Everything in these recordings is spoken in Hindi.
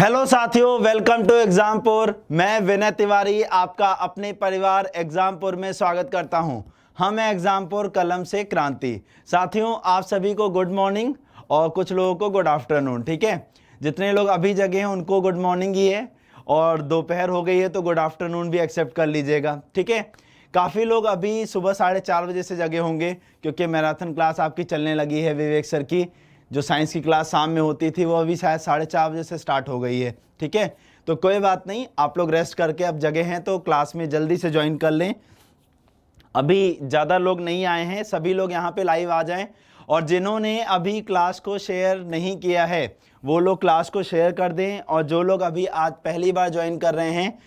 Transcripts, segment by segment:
हेलो साथियों, वेलकम टू एग्जामपुर। मैं विनय तिवारी आपका अपने परिवार एग्जामपुर में स्वागत करता हूं। हम हैं एग्जामपुर कलम से क्रांति। साथियों, आप सभी को गुड मॉर्निंग और कुछ लोगों को गुड आफ्टरनून। ठीक है, जितने लोग अभी जगे हैं उनको गुड मॉर्निंग ही है, और दोपहर हो गई है तो गुड आफ्टरनून भी एक्सेप्ट कर लीजिएगा। ठीक है, काफ़ी लोग अभी सुबह 4:30 बजे से जगे होंगे, क्योंकि मैराथन क्लास आपकी चलने लगी है। विवेक सर की जो साइंस की क्लास शाम में होती थी वो अभी शायद 4:30 बजे से स्टार्ट हो गई है। ठीक है, तो कोई बात नहीं, आप लोग रेस्ट करके अब जगह हैं तो क्लास में जल्दी से ज्वाइन कर लें। अभी ज़्यादा लोग नहीं आए हैं, सभी लोग यहाँ पे लाइव आ जाएं। और जिन्होंने अभी क्लास को शेयर नहीं किया है वो लोग क्लास को शेयर कर दें, और जो लोग अभी आज पहली बार ज्वाइन कर रहे हैं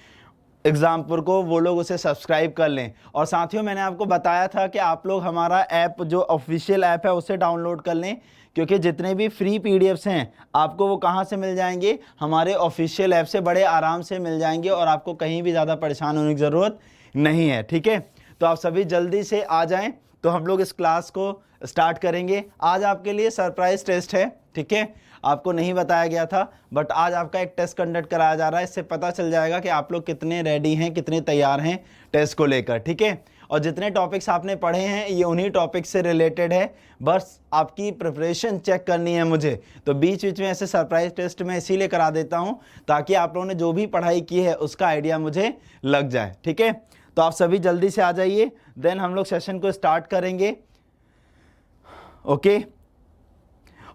एग्जामपुर को वो लोग उसे सब्सक्राइब कर लें। और साथियों, मैंने आपको बताया था कि आप लोग हमारा ऐप जो ऑफिशियल ऐप है उसे डाउनलोड कर लें, क्योंकि जितने भी फ्री पीडीएफ्स हैं आपको वो कहाँ से मिल जाएंगे, हमारे ऑफिशियल ऐप से बड़े आराम से मिल जाएंगे, और आपको कहीं भी ज़्यादा परेशान होने की ज़रूरत नहीं है। ठीक है, तो आप सभी जल्दी से आ जाएं तो हम लोग इस क्लास को स्टार्ट करेंगे। आज आपके लिए सरप्राइज टेस्ट है। ठीक है, आपको नहीं बताया गया था, बट आज आपका एक टेस्ट कंडक्ट कराया जा रहा है। इससे पता चल जाएगा कि आप लोग कितने रेडी हैं, कितने तैयार हैं टेस्ट को लेकर। ठीक है, और जितने टॉपिक्स आपने पढ़े हैं ये उन्हीं टॉपिक्स से रिलेटेड है, बस आपकी प्रिपरेशन चेक करनी है मुझे। तो बीच बीच में ऐसे सरप्राइज टेस्ट मैं इसीलिए करा देता हूं ताकि आप लोगों ने जो भी पढ़ाई की है उसका आइडिया मुझे लग जाए। ठीक है, तो आप सभी जल्दी से आ जाइए, देन हम लोग सेशन को स्टार्ट करेंगे। ओके,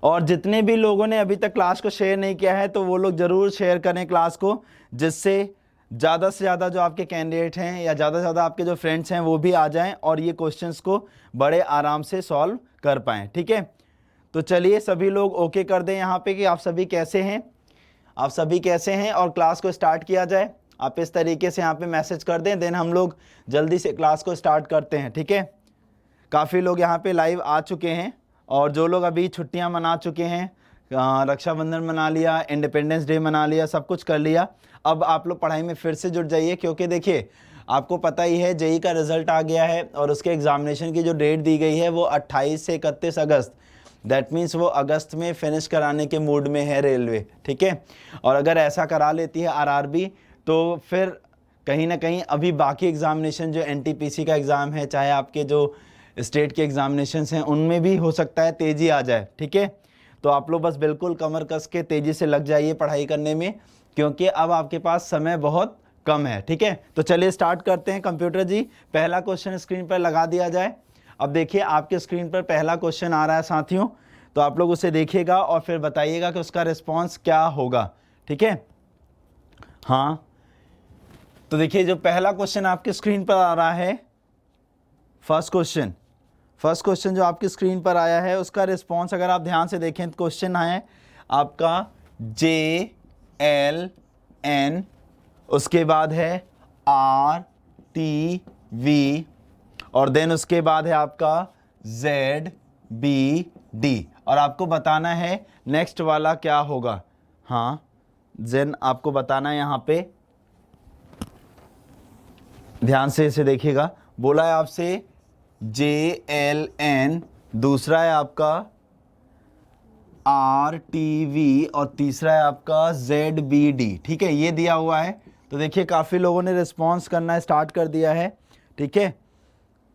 और जितने भी लोगों ने अभी तक क्लास को शेयर नहीं किया है तो वो लोग ज़रूर शेयर करें क्लास को, जिससे ज़्यादा से ज़्यादा जो आपके कैंडिडेट हैं या ज़्यादा से ज़्यादा आपके जो फ्रेंड्स हैं वो भी आ जाएं और ये क्वेश्चंस को बड़े आराम से सॉल्व कर पाएँ। ठीक है, तो चलिए सभी लोग ओके कर दें यहाँ पे कि आप सभी कैसे हैं, आप सभी कैसे हैं, और क्लास को स्टार्ट किया जाए। आप इस तरीके से यहाँ पे मैसेज कर दें, देन हम लोग जल्दी से क्लास को स्टार्ट करते हैं। ठीक है, काफ़ी लोग यहाँ पे लाइव आ चुके हैं, और जो लोग अभी छुट्टियाँ मना चुके हैं, रक्षाबंधन मना लिया, इंडिपेंडेंस डे मना लिया, सब कुछ कर लिया, अब आप लोग पढ़ाई में फिर से जुट जाइए। क्योंकि देखिए, आपको पता ही है जेई का रिजल्ट आ गया है और उसके एग्जामिनेशन की जो डेट दी गई है वो 28 से 31 अगस्त, दैट मीन्स वो अगस्त में फिनिश कराने के मूड में है रेलवे। ठीक है, और अगर ऐसा करा लेती है आरआरबी तो फिर कहीं ना कहीं अभी बाकी एग्जामिनेशन जो एनटीपीसी का एग्ज़ाम है, चाहे आपके जो स्टेट के एग्जामिनेशन हैं, उनमें भी हो सकता है तेज़ी आ जाए। ठीक है, तो आप लोग बस बिल्कुल कमर कस के तेज़ी से लग जाइए पढ़ाई करने में, क्योंकि अब आपके पास समय बहुत कम है। ठीक है, तो चलिए स्टार्ट करते हैं। कंप्यूटर जी, पहला क्वेश्चन स्क्रीन पर लगा दिया जाए। अब देखिए आपके स्क्रीन पर पहला क्वेश्चन आ रहा है साथियों, तो आप लोग उसे देखिएगा और फिर बताइएगा कि उसका रिस्पॉन्स क्या होगा। ठीक है, हाँ, तो देखिए जो पहला क्वेश्चन आपके स्क्रीन पर आ रहा है, फर्स्ट क्वेश्चन जो आपकी स्क्रीन पर आया है उसका रिस्पॉन्स अगर आप ध्यान से देखें तो क्वेश्चन है आपका JLN, उसके बाद है RTV, और देन उसके बाद है आपका ZBD, और आपको बताना है नेक्स्ट वाला क्या होगा। हाँ, देन आपको बताना है, यहाँ पे ध्यान से इसे देखिएगा। बोला है आपसे JLN, दूसरा है आपका RTV, और तीसरा है आपका ZBD। ठीक है, ये दिया हुआ है। तो देखिए काफ़ी लोगों ने रिस्पॉन्स करना स्टार्ट कर दिया है। ठीक है,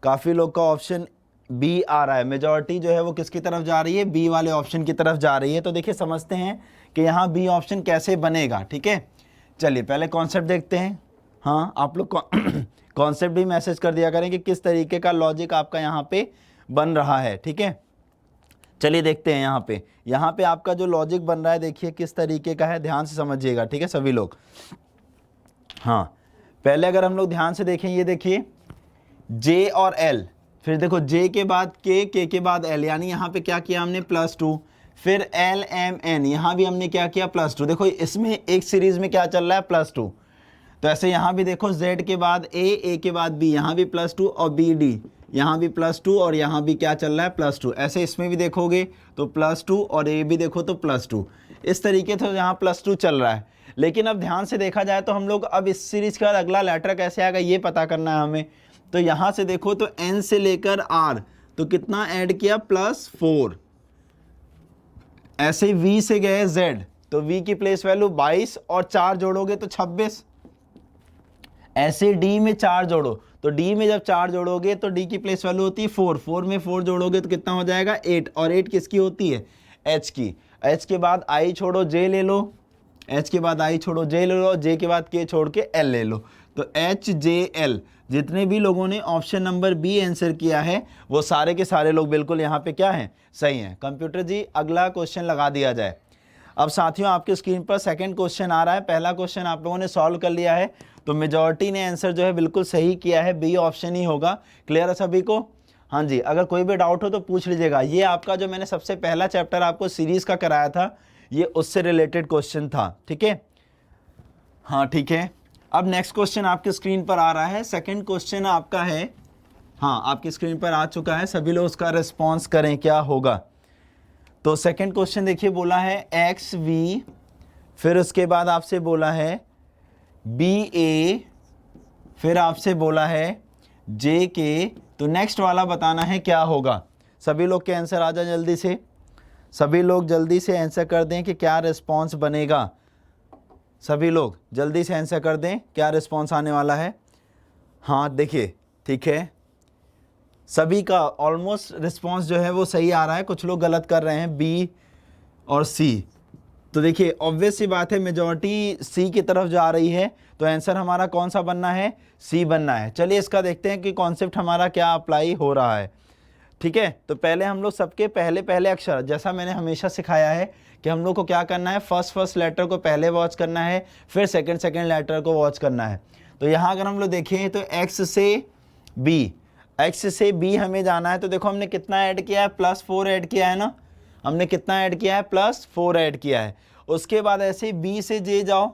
काफ़ी लोग का ऑप्शन बी आ रहा है, मेजॉरिटी जो है वो किसकी तरफ जा रही है, बी वाले ऑप्शन की तरफ जा रही है। तो देखिए समझते हैं कि यहाँ बी ऑप्शन कैसे बनेगा। ठीक है, चलिए पहले कॉन्सेप्ट देखते हैं। हाँ, आप लोग कॉन्सेप्ट भी मैसेज कर दिया करें कि किस तरीके का लॉजिक आपका यहाँ पे बन रहा है। ठीक है, चलिए देखते हैं यहाँ पे आपका जो लॉजिक बन रहा है, देखिए किस तरीके का है, ध्यान से समझिएगा। ठीक है सभी लोग, हाँ, पहले अगर हम लोग ध्यान से देखें, ये देखिए J और L, फिर देखो J के बाद K के बाद L, यानी यहाँ पे क्या किया हमने +2, फिर LMN, यहाँ भी हमने क्या किया +2। देखो इसमें एक सीरीज में क्या चल रहा है, +2। तो ऐसे यहाँ भी देखो Z के बाद A के बाद B, यहाँ भी +2, और BD यहाँ भी +2, और यहाँ भी क्या चल रहा है, +2। ऐसे इसमें भी देखोगे तो +2, और A भी देखो तो +2, इस तरीके से यहाँ +2 चल रहा है। लेकिन अब ध्यान से देखा जाए तो हम लोग अब इस सीरीज का अगला लेटर कैसे आएगा ये पता करना है हमें। तो यहाँ से देखो तो N से लेकर R, तो कितना ऐड किया, +4, ऐसे V से गए Z, तो v की प्लेस वैल्यू 22 और 4 जोड़ोगे तो 26। ऐसे d में 4 जोड़ो, तो d में जब 4 जोड़ोगे तो d की प्लेस वैल्यू होती है 4, 4 में 4 जोड़ोगे तो कितना हो जाएगा 8, और 8 किसकी होती है h की। h के बाद i छोड़ो j ले लो, h के बाद i छोड़ो j ले लो, j के बाद k छोड़ के l ले लो, तो h j l। जितने भी लोगों ने ऑप्शन नंबर बी आंसर किया है वो सारे के सारे लोग बिल्कुल यहाँ पे क्या हैं, सही हैं। कंप्यूटर जी अगला क्वेश्चन लगा दिया जाए। अब साथियों आपके स्क्रीन पर सेकंड क्वेश्चन आ रहा है। पहला क्वेश्चन आप लोगों ने सॉल्व कर लिया है, तो मेजॉरिटी ने आंसर जो है बिल्कुल सही किया है, बी ऑप्शन ही होगा। क्लियर है सभी को? हाँ जी, अगर कोई भी डाउट हो तो पूछ लीजिएगा। ये आपका जो मैंने सबसे पहला चैप्टर आपको सीरीज का कराया था, ये उससे रिलेटेड क्वेश्चन था, ठीक है। हाँ ठीक है। अब नेक्स्ट क्वेश्चन आपके स्क्रीन पर आ रहा है। सेकंड क्वेश्चन आपका है, हाँ आपकी स्क्रीन पर आ चुका है, सभी लोग उसका रिस्पॉन्स करें क्या होगा। तो सेकंड क्वेश्चन देखिए, बोला है एक्स वी, फिर उसके बाद आपसे बोला है बी ए, फिर आपसे बोला है जे के। तो नेक्स्ट वाला बताना है क्या होगा। सभी लोग के आंसर आ जाए जल्दी से, सभी लोग जल्दी से आंसर कर दें कि क्या रिस्पॉन्स बनेगा। सभी लोग जल्दी से आंसर कर दें क्या रिस्पॉन्स आने वाला है। हाँ देखिए ठीक है, सभी का ऑलमोस्ट रिस्पॉन्स जो है वो सही आ रहा है, कुछ लोग गलत कर रहे हैं बी और सी। तो देखिए ऑब्वियस सी बात है, मेजॉरिटी सी की तरफ जा रही है, तो आंसर हमारा कौन सा बनना है, सी बनना है। चलिए इसका देखते हैं कि कॉन्सेप्ट हमारा क्या अप्लाई हो रहा है, ठीक है। तो पहले हम लोग सबके पहले पहले अक्षर, जैसा मैंने हमेशा सिखाया है कि हम लोग को क्या करना है, फर्स्ट लेटर को पहले वॉच करना है, फिर सेकंड लेटर को वॉच करना है। तो यहाँ अगर हम लोग देखें तो एक्स से बी हमें जाना है, तो देखो हमने कितना ऐड किया है, +4 ऐड किया है ना, हमने कितना ऐड किया है, +4 ऐड किया है। उसके बाद ऐसे बी से जे जाओ,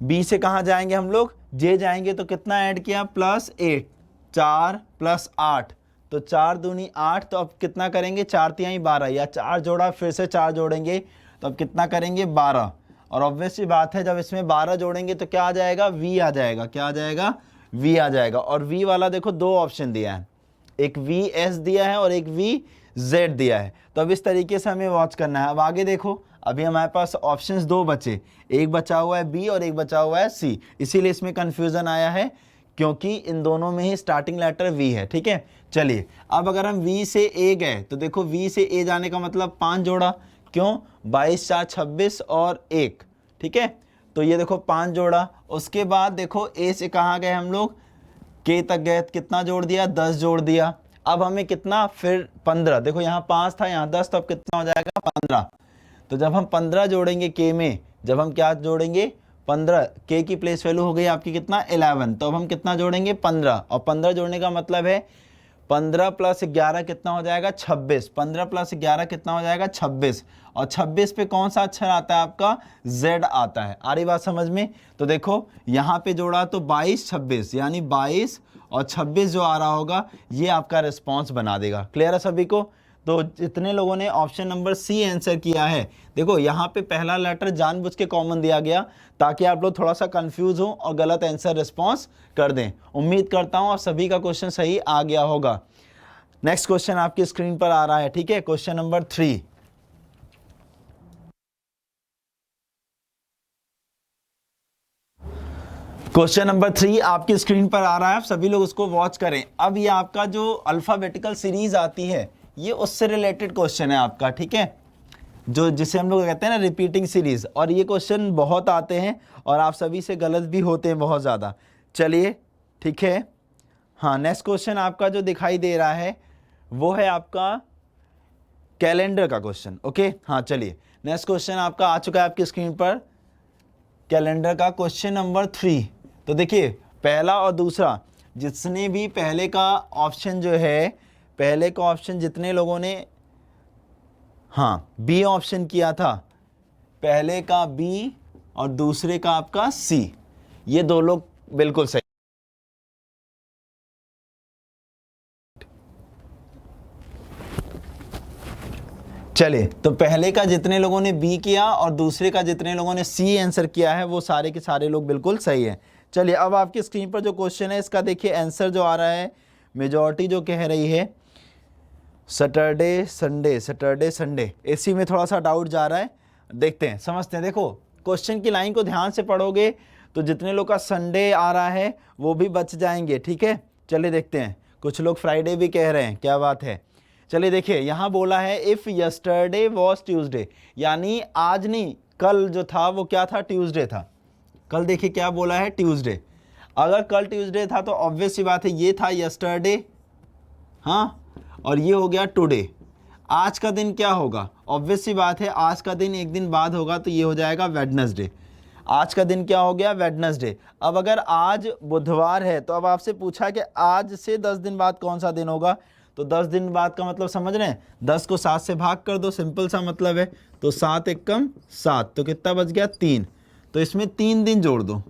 बी से कहाँ जाएंगे हम लोग, जे जाएंगे, तो कितना ऐड किया, +8, 4 + 8, तो 4 दूनी 8, तो अब कितना करेंगे, 4 तिहाई 12, या 4 जोड़ा फिर से 4 जोड़ेंगे, तो अब कितना करेंगे 12। और ऑब्वियस सी बात है जब इसमें 12 जोड़ेंगे तो क्या आ जाएगा, वी आ जाएगा, क्या आ जाएगा, वी आ जाएगा। और वी वाला देखो दो ऑप्शन दिया है, एक वी एस दिया है और एक वी जेड दिया है। तो अब इस तरीके से हमें वॉच करना है। अब आगे देखो, अभी हमारे पास ऑप्शंस दो बचे, एक बचा हुआ है बी और एक बचा हुआ है सी, इसीलिए इसमें कंफ्यूजन आया है क्योंकि इन दोनों में ही स्टार्टिंग लेटर वी है, ठीक है। चलिए अब अगर हम वी से ए गए तो देखो वी से ए जाने का मतलब 5 जोड़ा, क्यों, 22, 4, 26 और 1, ठीक है। तो ये देखो 5 जोड़ा। उसके बाद देखो ए से कहाँ गए हम लोग, के तक गए, कितना जोड़ दिया, 10 जोड़ दिया। अब हमें कितना, फिर 15, देखो यहाँ 5 था यहाँ 10, तो अब कितना हो जाएगा 15। तो जब हम 15 जोड़ेंगे के में, जब हम क्या जोड़ेंगे 15, के की प्लेस वैल्यू हो गई आपकी कितना 11, तो अब हम कितना जोड़ेंगे 15, और 15 जोड़ने का मतलब है 15 + 11 कितना हो जाएगा 26, 15 + 11 कितना हो जाएगा 26, और 26 पे कौन सा अक्षर आता है आपका, Z आता है। आ रही बात समझ में? तो देखो यहाँ पे जोड़ा तो 22, 26, यानी 22 और 26 जो आ रहा होगा ये आपका रिस्पॉन्स बना देगा। क्लियर है सभी को? तो जितने लोगों ने ऑप्शन नंबर सी आंसर किया है, देखो यहाँ पे पहला लेटर जानबूझ के कॉमन दिया गया ताकि आप लोग थोड़ा सा कंफ्यूज हो और गलत आंसर रिस्पॉन्स कर दें। उम्मीद करता हूँ आप सभी का क्वेश्चन सही आ गया होगा। नेक्स्ट क्वेश्चन आपकी स्क्रीन पर आ रहा है, ठीक है, क्वेश्चन नंबर 3। क्वेश्चन नंबर 3 आपकी स्क्रीन पर आ रहा है, आप सभी लोग उसको वॉच करें। अब ये आपका जो अल्फाबेटिकल सीरीज आती है ये उससे रिलेटेड क्वेश्चन है आपका, ठीक है, जो जिसे हम लोग कहते हैं ना रिपीटिंग सीरीज। और ये क्वेश्चन बहुत आते हैं और आप सभी से गलत भी होते हैं बहुत ज़्यादा। चलिए ठीक है, हाँ नेक्स्ट क्वेश्चन आपका जो दिखाई दे रहा है वो है आपका कैलेंडर का क्वेश्चन। ओके हाँ चलिए, नेक्स्ट क्वेश्चन आपका आ चुका है आपकी स्क्रीन पर, कैलेंडर का क्वेश्चन नंबर 3। तो देखिए पहला और दूसरा, जिसने भी पहले का ऑप्शन जो है, पहले का ऑप्शन जितने लोगों ने हाँ बी ऑप्शन किया था, पहले का बी और दूसरे का आपका सी, ये दो लोग बिल्कुल सही। चलिए तो पहले का जितने लोगों ने बी किया और दूसरे का जितने लोगों ने सी आंसर किया है वो सारे के सारे लोग बिल्कुल सही हैं। चलिए अब आपकी स्क्रीन पर जो क्वेश्चन है इसका देखिए आंसर जो आ रहा है, मेजॉरिटी जो कह रही है सैटरडे संडे, सैटरडे संडे, इसी में थोड़ा सा डाउट जा रहा है। देखते हैं, समझते हैं। देखो क्वेश्चन की लाइन को ध्यान से पढ़ोगे तो जितने लोग का संडे आ रहा है वो भी बच जाएंगे, ठीक है। चलिए देखते हैं, कुछ लोग फ्राइडे भी कह रहे हैं, क्या बात है। चलिए देखिए, यहाँ बोला है इफ़ यस्टरडे वॉज ट्यूसडे, यानी आज नहीं, कल जो था वो क्या था, ट्यूसडे था। कल देखिए क्या बोला है, ट्यूसडे। अगर कल ट्यूसडे था तो ऑब्वियस सी बात है ये था यस्टरडे, हाँ, और ये हो गया टुडे। आज का दिन क्या होगा, ऑब्वियस सी बात है आज का दिन एक दिन बाद होगा तो ये हो जाएगा वेडनेसडे। आज का दिन क्या हो गया, वेडनेसडे। अब अगर आज बुधवार है तो अब आपसे पूछा कि आज से 10 दिन बाद कौन सा दिन होगा, तो 10 दिन बाद का मतलब समझ रहे हैं, 10 को 7 से भाग कर दो, सिंपल सा मतलब है। तो 7 एकम 7, तो कितना बच गया, 3। तो इसमें 3 दिन जोड़ दो।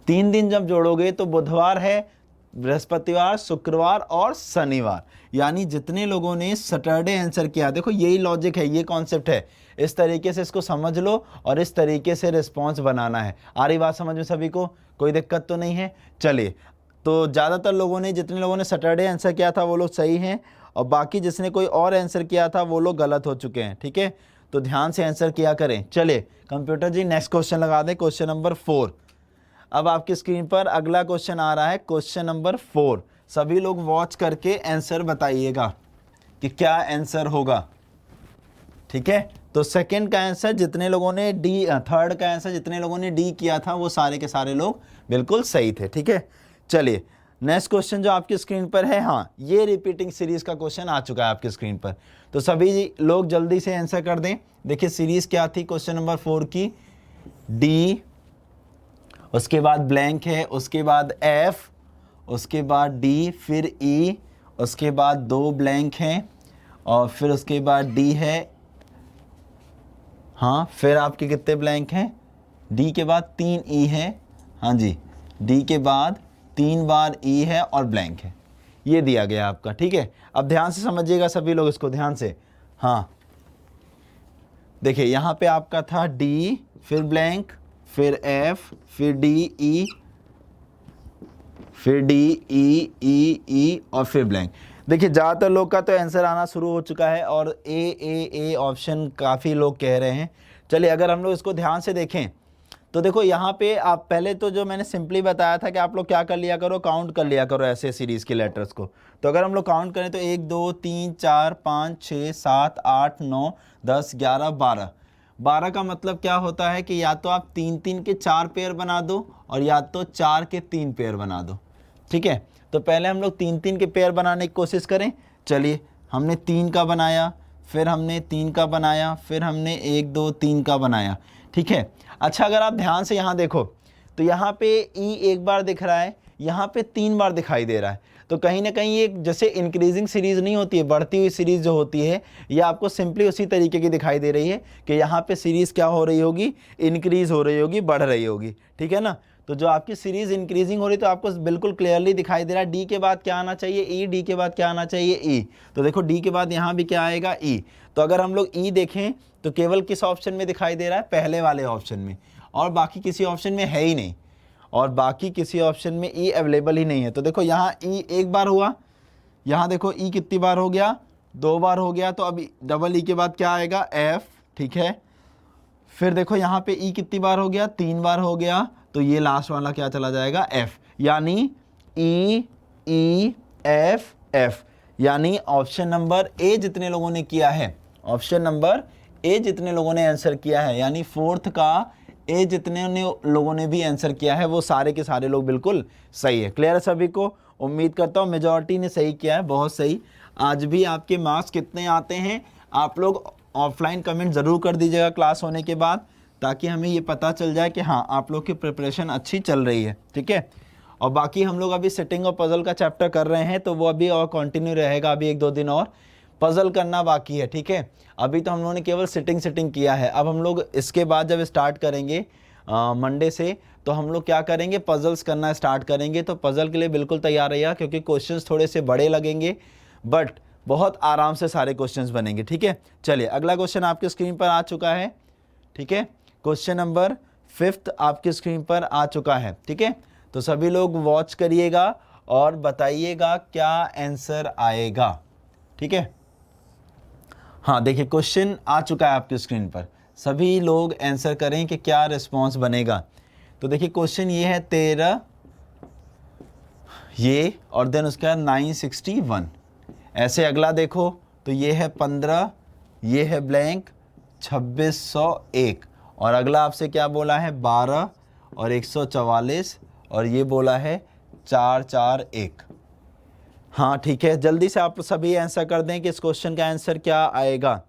3 दिन जब जोड़ोगे तो बुधवार है, बृहस्पतिवार, शुक्रवार और शनिवार। यानी जितने लोगों ने सैटरडे आंसर किया, देखो यही लॉजिक है, ये कॉन्सेप्ट है, इस तरीके से इसको समझ लो और इस तरीके से रिस्पॉन्स बनाना है। आ रही बात समझ में सभी को, कोई दिक्कत तो नहीं है। चलिए, तो ज़्यादातर लोगों ने, जितने लोगों ने सैटरडे आंसर किया था वो लोग सही हैं, और बाकी जिसने कोई और आंसर किया था वो लोग गलत हो चुके हैं, ठीक है। तो ध्यान से आंसर किया करें। चलिए कंप्यूटर जी नेक्स्ट क्वेश्चन लगा दें, क्वेश्चन नंबर 4। अब आपकी स्क्रीन पर अगला क्वेश्चन आ रहा है, क्वेश्चन नंबर 4। सभी लोग वॉच करके आंसर बताइएगा कि क्या आंसर होगा, ठीक है। तो सेकंड का आंसर जितने लोगों ने डी, थर्ड का आंसर जितने लोगों ने डी किया था वो सारे के सारे लोग बिल्कुल सही थे, ठीक है। चलिए नेक्स्ट क्वेश्चन जो आपकी स्क्रीन पर है, हाँ, ये रिपीटिंग सीरीज का क्वेश्चन आ चुका है आपकी स्क्रीन पर, तो सभी लोग जल्दी से आंसर कर दें। देखिए सीरीज क्या थी क्वेश्चन नंबर 4 की, डी, उसके बाद ब्लैंक है, उसके बाद एफ, उसके बाद डी, फिर ई, उसके बाद 2 ब्लैंक हैं, और फिर उसके बाद डी है, हाँ, फिर आपके कितने ब्लैंक हैं, डी के बाद 3 ई है, हाँ जी, डी के बाद 3 बार ई है और ब्लैंक है। ये दिया गया आपका, ठीक है। अब ध्यान से समझिएगा सभी लोग इसको ध्यान से, हाँ। देखिए यहाँ पे आपका था डी, फिर ब्लैंक, फिर एफ, फिर डी ई, फिर डी ई ई ई और फिर ब्लैंक। देखिए ज़्यादातर लोग का तो आंसर आना शुरू हो चुका है और ए ऑप्शन काफ़ी लोग कह रहे हैं। चलिए अगर हम लोग इसको ध्यान से देखें तो देखो यहाँ पे आप पहले तो जो मैंने सिंपली बताया था कि आप लोग क्या कर लिया करो, काउंट कर लिया करो ऐसे सीरीज़ के लेटर्स को। तो अगर हम लोग काउंट करें तो 1 2 3 4 5 6 7 8 9 10 11 12। 12 का मतलब क्या होता है कि या तो आप 3 के 4 पेयर बना दो और या तो 4 के 3 पेयर बना दो, ठीक है। तो पहले हम लोग 3 के पेयर बनाने की कोशिश करें। चलिए हमने 3 का बनाया, फिर हमने 3 का बनाया, फिर हमने 1 2 3 का बनाया, ठीक है। अच्छा अगर आप ध्यान से यहाँ देखो तो यहाँ पे ई एक बार दिख रहा है, यहाँ पे 3 बार दिखाई दे रहा है। तो कहीं ना कहीं ये जैसे इंक्रीजिंग सीरीज़ नहीं होती है, बढ़ती हुई सीरीज़ जो होती है, ये आपको सिंपली उसी तरीके की दिखाई दे रही है कि यहाँ पे सीरीज़ क्या हो रही होगी, इंक्रीज़ हो रही होगी, बढ़ रही होगी, ठीक है ना। तो जो आपकी सीरीज़ इंक्रीजिंग हो रही तो आपको बिल्कुल क्लियरली दिखाई दे रहा है डी के बाद क्या आना चाहिए, ई, डी के बाद क्या आना चाहिए, ई। तो देखो डी के बाद यहाँ भी क्या आएगा, ई। तो अगर हम लोग ई देखें तो केवल किस ऑप्शन में दिखाई दे रहा है, पहले वाले ऑप्शन में, और बाकी किसी ऑप्शन में है ही नहीं, और बाकी किसी ऑप्शन में ई अवेलेबल ही नहीं है। तो देखो यहाँ ई एक बार हुआ, यहाँ देखो ई कितनी बार हो गया, 2 बार हो गया। तो अब डबल ई के बाद क्या आएगा, एफ, ठीक है। फिर देखो यहाँ पे ई कितनी बार हो गया, 3 बार हो गया। तो ये लास्ट वाला क्या चला जाएगा, एफ। यानी ई ई एफ एफ, यानी ऑप्शन नंबर ए जितने लोगों ने किया है, ऑप्शन नंबर ए जितने लोगों ने आंसर किया है, यानी 4th का ए जितने लोगों ने भी आंसर किया है वो सारे के सारे लोग बिल्कुल सही है। क्लियर है सभी को, उम्मीद करता हूँ मेजॉरिटी ने सही किया है, बहुत सही। आज भी आपके मार्क्स कितने आते हैं आप लोग ऑफलाइन कमेंट ज़रूर कर दीजिएगा क्लास होने के बाद, ताकि हमें ये पता चल जाए कि हाँ आप लोग की प्रिपरेशन अच्छी चल रही है, ठीक है। और बाकी हम लोग अभी सिटिंग और पज़ल का चैप्टर कर रहे हैं तो वो अभी और कंटिन्यू रहेगा, अभी 1-2 दिन और पज़ल करना बाकी है, ठीक है। अभी तो हम लोगों ने केवल सिटिंग किया है। अब हम लोग इसके बाद जब स्टार्ट करेंगे मंडे से, तो हम लोग क्या करेंगे, पज़ल्स करना स्टार्ट करेंगे। तो पज़ल के लिए बिल्कुल तैयार रहिएगा, क्योंकि क्वेश्चंस थोड़े से बड़े लगेंगे बट बहुत आराम से सारे क्वेश्चंस बनेंगे, ठीक है। चलिए अगला क्वेश्चन आपकी स्क्रीन पर आ चुका है, ठीक है। क्वेश्चन नंबर 5 आपकी स्क्रीन पर आ चुका है, ठीक है। तो सभी लोग वॉच करिएगा और बताइएगा क्या आंसर आएगा, ठीक है। हाँ देखिए क्वेश्चन आ चुका है आपकी स्क्रीन पर, सभी लोग आंसर करें कि क्या रिस्पॉन्स बनेगा। तो देखिए क्वेश्चन ये है 13 ये, और देन उसका 961। ऐसे अगला देखो तो ये है 15, ये है ब्लैंक 2601, और अगला आपसे क्या बोला है 12 और 144, और ये बोला है 441। हाँ ठीक है, जल्दी से आप सभी आंसर कर दें कि इस क्वेश्चन का आंसर क्या आएगा।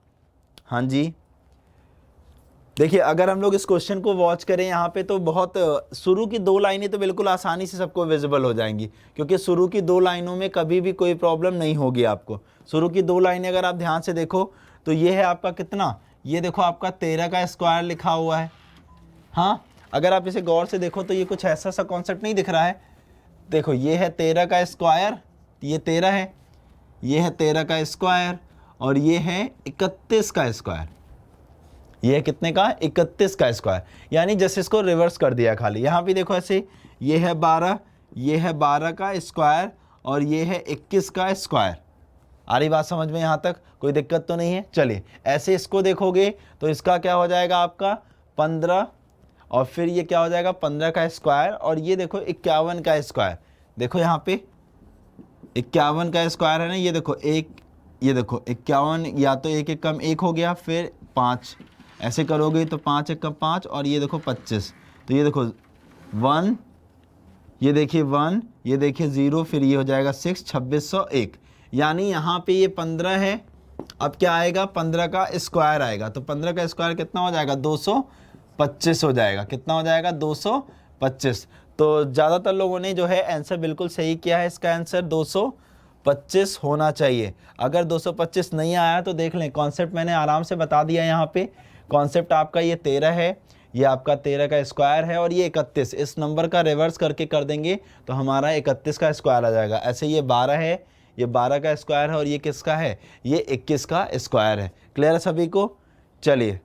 हाँ जी, देखिए अगर हम लोग इस क्वेश्चन को वॉच करें यहाँ पे तो बहुत शुरू की 2 लाइनें तो बिल्कुल आसानी से सबको विजिबल हो जाएंगी, क्योंकि शुरू की 2 लाइनों में कभी भी कोई प्रॉब्लम नहीं होगी आपको। शुरू की 2 लाइनें अगर आप ध्यान से देखो तो ये है आपका कितना, ये देखो आपका 13 का स्क्वायर लिखा हुआ है। हाँ, अगर आप इसे गौर से देखो तो ये कुछ ऐसा सा कॉन्सेप्ट नहीं दिख रहा है। देखो ये है 13 का स्क्वायर, ये 13 है, ये है 13 का स्क्वायर, और ये है 31 का स्क्वायर। ये है कितने का 31 का स्क्वायर, यानी जैसे इसको रिवर्स कर दिया खाली। यहाँ भी देखो ऐसे, ये है 12, ये है 12 का स्क्वायर, और ये है 21 का स्क्वायर। आ रही बात समझ में, यहाँ तक कोई दिक्कत तो नहीं है। चलिए ऐसे इसको देखोगे तो इसका क्या हो जाएगा आपका 15, और फिर ये क्या हो जाएगा 15 का स्क्वायर, और ये देखो 51 का स्क्वायर। देखो यहाँ पे 51 का स्क्वायर है ना, ये देखो एक, ये देखो 51, या तो एक एक कम एक हो गया, फिर 5 ऐसे करोगे तो 5 एक कम 5, और ये देखो 25, तो ये देखो 1, ये देखिए 1, ये देखिए 0, फिर ये हो जाएगा 6, 2601। यानी यहाँ पे ये 15 है, अब क्या आएगा 15 का स्क्वायर आएगा, तो 15 का स्क्वायर कितना हो जाएगा 225 हो जाएगा। कितना हो जाएगा 225। तो ज़्यादातर लोगों ने जो है आंसर बिल्कुल सही किया है, इसका आंसर 225 होना चाहिए। अगर 225 नहीं आया तो देख लें, कॉन्सेप्ट मैंने आराम से बता दिया यहाँ पे। कॉन्सेप्ट आपका ये 13 है, ये आपका 13 का स्क्वायर है, और ये 31, इस नंबर का रिवर्स करके कर देंगे तो हमारा 31 का स्क्वायर आ जाएगा। ऐसे ये 12 है, ये 12 का स्क्वायर है, और ये किसका है, ये 21 का स्क्वायर है। क्लियर है सभी को। चलिए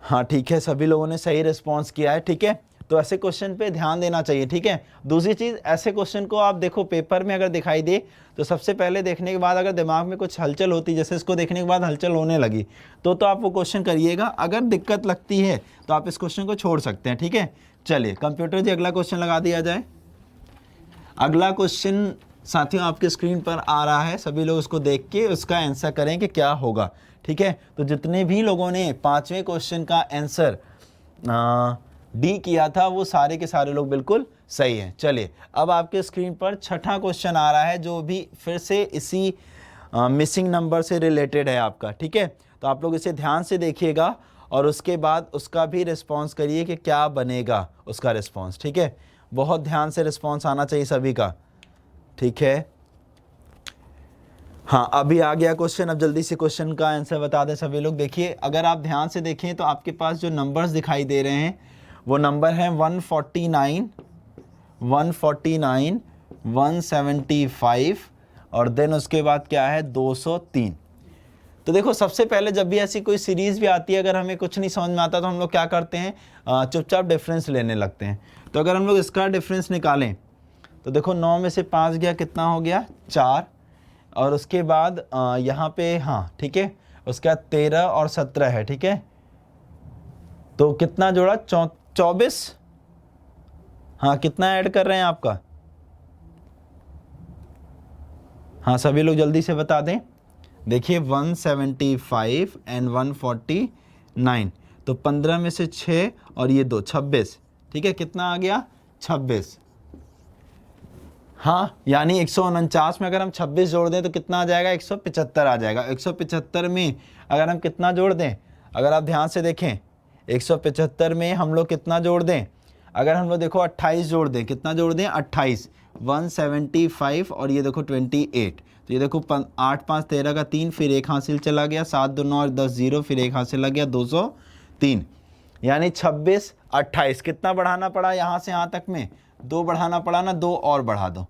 हाँ ठीक है, सभी लोगों ने सही रिस्पॉन्स किया है। ठीक है, तो ऐसे क्वेश्चन पे ध्यान देना चाहिए। ठीक है, दूसरी चीज़, ऐसे क्वेश्चन को आप देखो पेपर में अगर दिखाई दे तो सबसे पहले देखने के बाद अगर दिमाग में कुछ हलचल होती, जैसे इसको देखने के बाद हलचल होने लगी, तो आप वो क्वेश्चन करिएगा। अगर दिक्कत लगती है तो आप इस क्वेश्चन को छोड़ सकते हैं। ठीक है, चलिए कंप्यूटर जी अगला क्वेश्चन लगा दिया जाए। अगला क्वेश्चन साथियों आपके स्क्रीन पर आ रहा है, सभी लोग उसको देख के उसका आंसर करें कि क्या होगा। ठीक है, तो जितने भी लोगों ने 5वें क्वेश्चन का आंसर डी किया था वो सारे के सारे लोग बिल्कुल सही हैं। चलिए अब आपके स्क्रीन पर 6ठा क्वेश्चन आ रहा है, जो भी फिर से इसी मिसिंग नंबर से रिलेटेड है आपका। ठीक है, तो आप लोग इसे ध्यान से देखिएगा और उसके बाद उसका भी रिस्पॉन्स करिए कि क्या बनेगा उसका रिस्पॉन्स। ठीक है, बहुत ध्यान से रिस्पॉन्स आना चाहिए सभी का। ठीक है, हाँ अभी आ गया क्वेश्चन। अब जल्दी से क्वेश्चन का आंसर बता दें सभी लोग। देखिए अगर आप ध्यान से देखें तो आपके पास जो नंबर्स दिखाई दे रहे हैं वो नंबर हैं 149, 175, और देन उसके बाद क्या है 203। तो देखो सबसे पहले जब भी ऐसी कोई सीरीज़ भी आती है, अगर हमें कुछ नहीं समझ में आता तो हम लोग क्या करते हैं, चुपचाप डिफरेंस लेने लगते हैं। तो अगर हम लोग इसका डिफरेंस निकालें तो देखो 9 में से 5 गया, कितना हो गया 4, और उसके बाद यहाँ पे हाँ ठीक है, उसके बाद 13 और 17 है। ठीक है, तो कितना जोड़ा 24। हाँ कितना ऐड कर रहे हैं आपका, हाँ सभी लोग जल्दी से बता दें। देखिए 175 एंड 149, तो 15 में से 6 और ये 2, 26। ठीक है, कितना आ गया 26। हाँ यानी 149 में अगर हम 26 जोड़ दें तो कितना आ जाएगा 175 आ जाएगा। 175 में अगर हम कितना जोड़ दें, अगर आप ध्यान से देखें 175 में हम लोग कितना जोड़ दें, अगर हम लोग देखो 28 जोड़ दें, कितना जोड़ दें 28, 175 और ये देखो 28, तो ये देखो 8 5 13 का 3, फिर एक हासिल चला गया, 7 2 9 10 0, फिर एक हासिल लग गया 203, यानी 26 28। कितना बढ़ाना पड़ा यहाँ से यहाँ तक में, 2 बढ़ाना पड़ा ना, 2 और बढ़ा दो।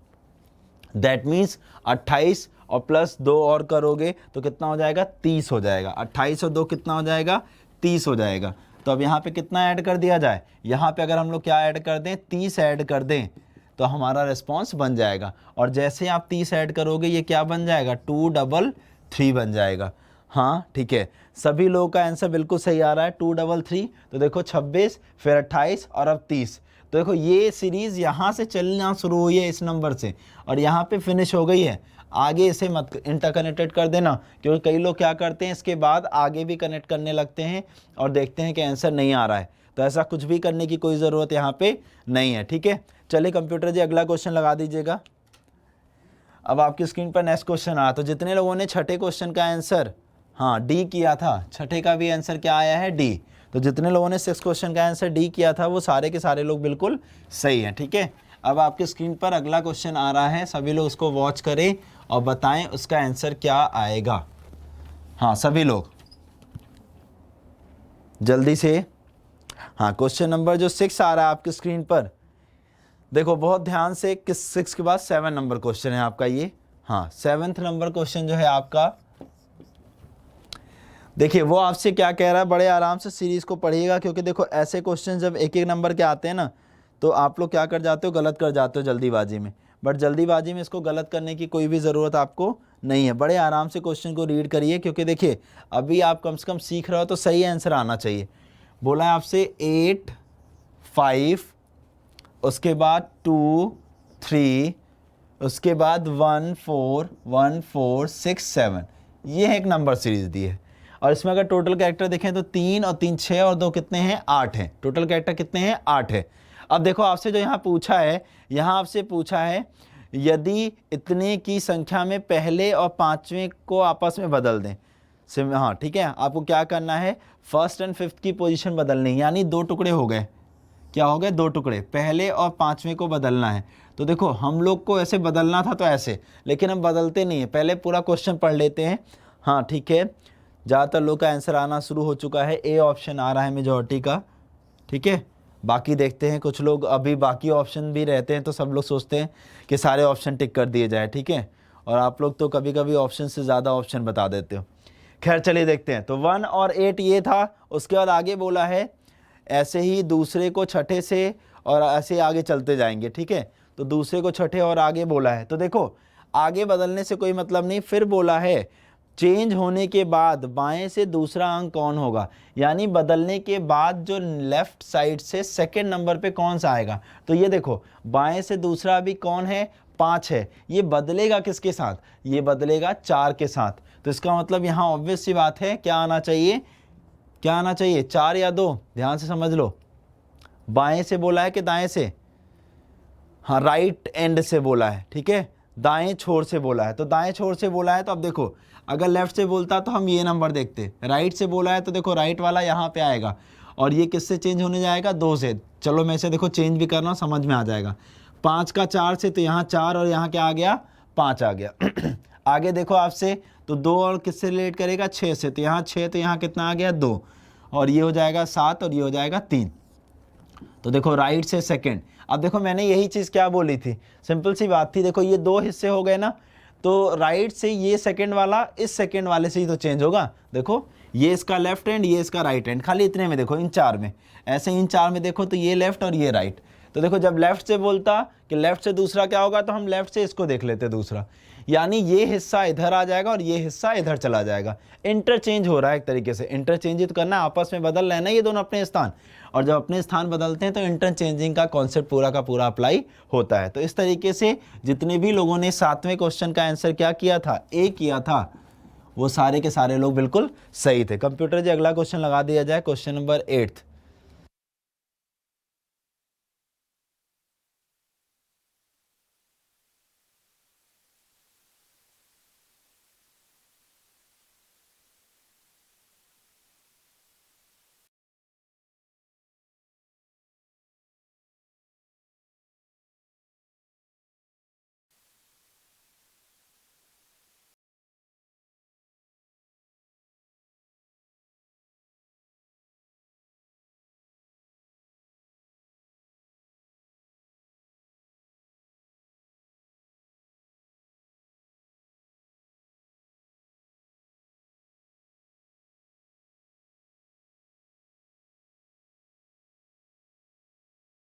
दैट मीन्स 28 और प्लस 2 और करोगे तो कितना हो जाएगा 30 हो जाएगा। 28 और 2 कितना हो जाएगा 30 हो जाएगा। तो अब यहाँ पे कितना ऐड कर दिया जाए, यहाँ पे अगर हम लोग क्या ऐड कर दें 30 ऐड कर दें तो हमारा रिस्पॉन्स बन जाएगा। और जैसे आप 30 ऐड करोगे ये क्या बन जाएगा 233 बन जाएगा। हाँ ठीक है, सभी लोगों का आंसर बिल्कुल सही आ रहा है, 233। तो देखो 26, फिर 28 और अब 30। तो देखो ये सीरीज यहाँ से चलना शुरू हुई है इस नंबर से और यहाँ पे फिनिश हो गई है। आगे इसे मत इंटरकनेक्टेड कर देना, क्योंकि कई लोग क्या करते हैं इसके बाद आगे भी कनेक्ट करने लगते हैं और देखते हैं कि आंसर नहीं आ रहा है। तो ऐसा कुछ भी करने की कोई ज़रूरत यहाँ पे नहीं है, ठीक है। चलिए कंप्यूटर जी अगला क्वेश्चन लगा दीजिएगा। अब आपकी स्क्रीन पर नेक्स्ट क्वेश्चन आया। तो जितने लोगों ने छठे क्वेश्चन का आंसर हाँ डी किया था, छठे का भी आंसर क्या आया है, डी। तो जितने लोगों ने 6 क्वेश्चन का आंसर डी किया था वो सारे के सारे लोग बिल्कुल सही हैं, ठीक है। अब आपकी स्क्रीन पर अगला क्वेश्चन आ रहा है, सभी लोग उसको वॉच करें और बताएं उसका आंसर क्या आएगा। हाँ सभी लोग जल्दी से। हाँ क्वेश्चन नंबर जो 6 आ रहा है आपकी स्क्रीन पर, देखो बहुत ध्यान से, किस 6 के बाद 7 नंबर क्वेश्चन है आपका ये। हाँ 7th नंबर क्वेश्चन जो है आपका, देखिए वो आपसे क्या कह रहा है, बड़े आराम से सीरीज को पढ़िएगा, क्योंकि देखो ऐसे क्वेश्चन जब एक एक नंबर के आते हैं ना तो आप लोग क्या कर जाते हो, गलत कर जाते हो जल्दीबाजी में। बट जल्दीबाजी में इसको गलत करने की कोई भी ज़रूरत आपको नहीं है। बड़े आराम से क्वेश्चन को रीड करिए, क्योंकि देखिए अभी आप कम से कम सीख रहे हो तो सही आंसर आना चाहिए। बोला है आपसे 8, 5, उसके बाद 2, 3, उसके बाद 1, 4, 1, 4, 6, 7, ये एक नंबर सीरीज दी है। और इसमें अगर टोटल कैरेक्टर देखें तो 3 और 3 6 और 2 कितने हैं, 8 हैं। टोटल कैरेक्टर कितने हैं, 8 है। अब देखो आपसे जो यहाँ पूछा है, यहाँ आपसे पूछा है यदि इतने की संख्या में पहले और पांचवें को आपस में बदल दें। हाँ ठीक है, आपको क्या करना है, फर्स्ट एंड फिफ्थ की पोजीशन बदलनी, यानी 2 टुकड़े हो गए। क्या हो गए, 2 टुकड़े, पहले और पांचवें को बदलना है। तो देखो हम लोग को ऐसे बदलना था तो ऐसे, लेकिन हम बदलते नहीं है, पहले पूरा क्वेश्चन पढ़ लेते हैं। हाँ ठीक है, ज़्यादातर लोग का आंसर आना शुरू हो चुका है, ए ऑप्शन आ रहा है मेजॉरिटी का, ठीक है। बाकी देखते हैं, कुछ लोग अभी बाकी ऑप्शन भी रहते हैं तो सब लोग सोचते हैं कि सारे ऑप्शन टिक कर दिए जाए, ठीक है। और आप लोग तो कभी कभी ऑप्शन से ज़्यादा ऑप्शन बता देते हो। खैर चलिए देखते हैं। तो 1 और 8 ये था, उसके बाद आगे बोला है ऐसे ही दूसरे को छठे से और ऐसे आगे चलते जाएंगे, ठीक है। तो दूसरे को छठे और आगे बोला है। तो देखो आगे बदलने से कोई मतलब नहीं, फिर बोला है चेंज होने के बाद बाएं से दूसरा अंक कौन होगा, यानी बदलने के बाद जो लेफ्ट साइड से सेकंड नंबर पे कौन सा आएगा। तो ये देखो बाएं से दूसरा भी कौन है, 5 है। ये बदलेगा किसके साथ, ये बदलेगा 4 के साथ। तो इसका मतलब यहाँ ऑब्वियस सी बात है, क्या आना चाहिए, क्या आना चाहिए, 4 या 2। ध्यान से समझ लो, बाएं से बोला है कि दाएं से, हाँ राइट एंड से बोला है, ठीक है, दाएं छोर से बोला है। तो दाएं छोर से बोला है, तो अब देखो अगर लेफ्ट से बोलता तो हम ये नंबर देखते, राइट से बोला है तो देखो राइट वाला यहाँ पे आएगा, और ये किससे चेंज होने जाएगा, 2 से। चलो मैं इसे देखो चेंज भी कर रहा हूँ, समझ में आ जाएगा। 5 का 4 से, तो यहाँ 4 और यहाँ क्या आ गया, 5 आ गया। आगे देखो आपसे, तो 2 और किससे रिलेट करेगा, 6 से, तो यहाँ 6, तो यहाँ कितना आ गया, 2, और ये हो जाएगा 7 और ये हो जाएगा 3। तो देखो राइट से सेकंड। अब देखो मैंने यही चीज़ क्या बोली थी, सिंपल सी बात थी। देखो ये 2 हिस्से हो गए ना, तो राइट से ये सेकंड वाला इस सेकंड वाले से ही तो चेंज होगा। देखो ये इसका लेफ्ट हैंड, ये इसका राइट हैंड, खाली इतने में देखो, इन 4 में, ऐसे इन 4 में देखो तो ये लेफ्ट और ये राइट। तो देखो जब लेफ्ट से बोलता कि लेफ्ट से दूसरा क्या होगा, तो हम लेफ्ट से इसको देख लेते दूसरा, यानी ये हिस्सा इधर आ जाएगा और ये हिस्सा इधर चला जाएगा। इंटरचेंज हो रहा है एक तरीके से, इंटरचेंज ही तो करना, आपस में बदल लेना ये दोनों अपने स्थान। और जब अपने स्थान बदलते हैं तो इंटरचेंजिंग का कॉन्सेप्ट पूरा का पूरा अप्लाई होता है। तो इस तरीके से जितने भी लोगों ने 7वें क्वेश्चन का आंसर क्या किया था, ए किया था, वो सारे के सारे लोग बिल्कुल सही थे। कंप्यूटर जी अगला क्वेश्चन लगा दिया जाए, क्वेश्चन नंबर 8।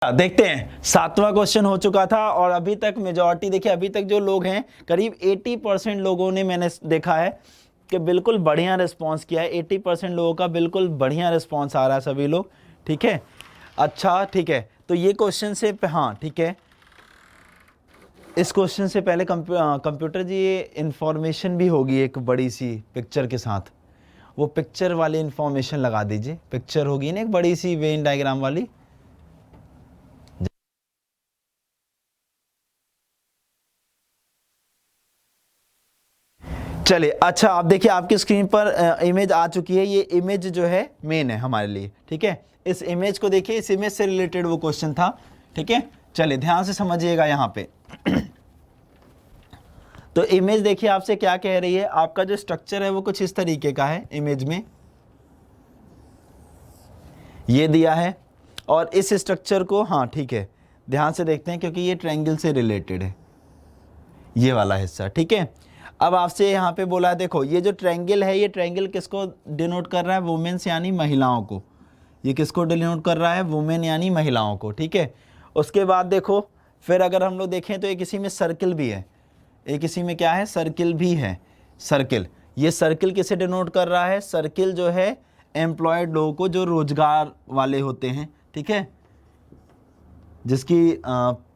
देखते हैं, 7वां क्वेश्चन हो चुका था और अभी तक मेजॉरिटी देखिए, अभी तक जो लोग हैं करीब 80% लोगों ने मैंने देखा है कि बिल्कुल बढ़िया रिस्पांस किया है। 80% लोगों का बिल्कुल बढ़िया रिस्पांस आ रहा है सभी लोग, ठीक है। अच्छा ठीक है, तो ये क्वेश्चन से हाँ ठीक है, इस क्वेश्चन से पहले कंप्यूटर जी ये इंफॉर्मेशन भी होगी एक बड़ी सी पिक्चर के साथ, वो पिक्चर वाली इंफॉर्मेशन लगा दीजिए। पिक्चर होगी ना एक बड़ी सी वेन डायग्राम वाली। चलिए अच्छा, आप देखिए आपकी स्क्रीन पर इमेज आ चुकी है। ये इमेज जो है मेन है हमारे लिए, ठीक है। इस इमेज को देखिए, इस इमेज से रिलेटेड वो क्वेश्चन था, ठीक है। चलिए ध्यान से समझिएगा यहाँ पे। तो इमेज देखिए आपसे क्या कह रही है, आपका जो स्ट्रक्चर है वो कुछ इस तरीके का है। इमेज में ये दिया है और इस स्ट्रक्चर को, हाँ ठीक है, ध्यान से देखते हैं क्योंकि ये ट्रायंगल से रिलेटेड है, ये वाला हिस्सा, ठीक है। अब आपसे यहाँ पे बोला है, देखो ये जो ट्रायंगल है, ये ट्रायंगल किसको डिनोट कर रहा है, वुमेन्स यानी महिलाओं को। ये किसको डिनोट कर रहा है, वुमेन यानी महिलाओं को, ठीक है। उसके बाद देखो फिर अगर हम लोग देखें तो एक इसी में सर्किल भी है, एक इसी में क्या है, सर्किल भी है। सर्किल, ये सर्किल किसे डिनोट कर रहा है, सर्किल जो है एम्प्लॉयड लोगों को, जो रोजगार वाले होते हैं, ठीक है, जिसकी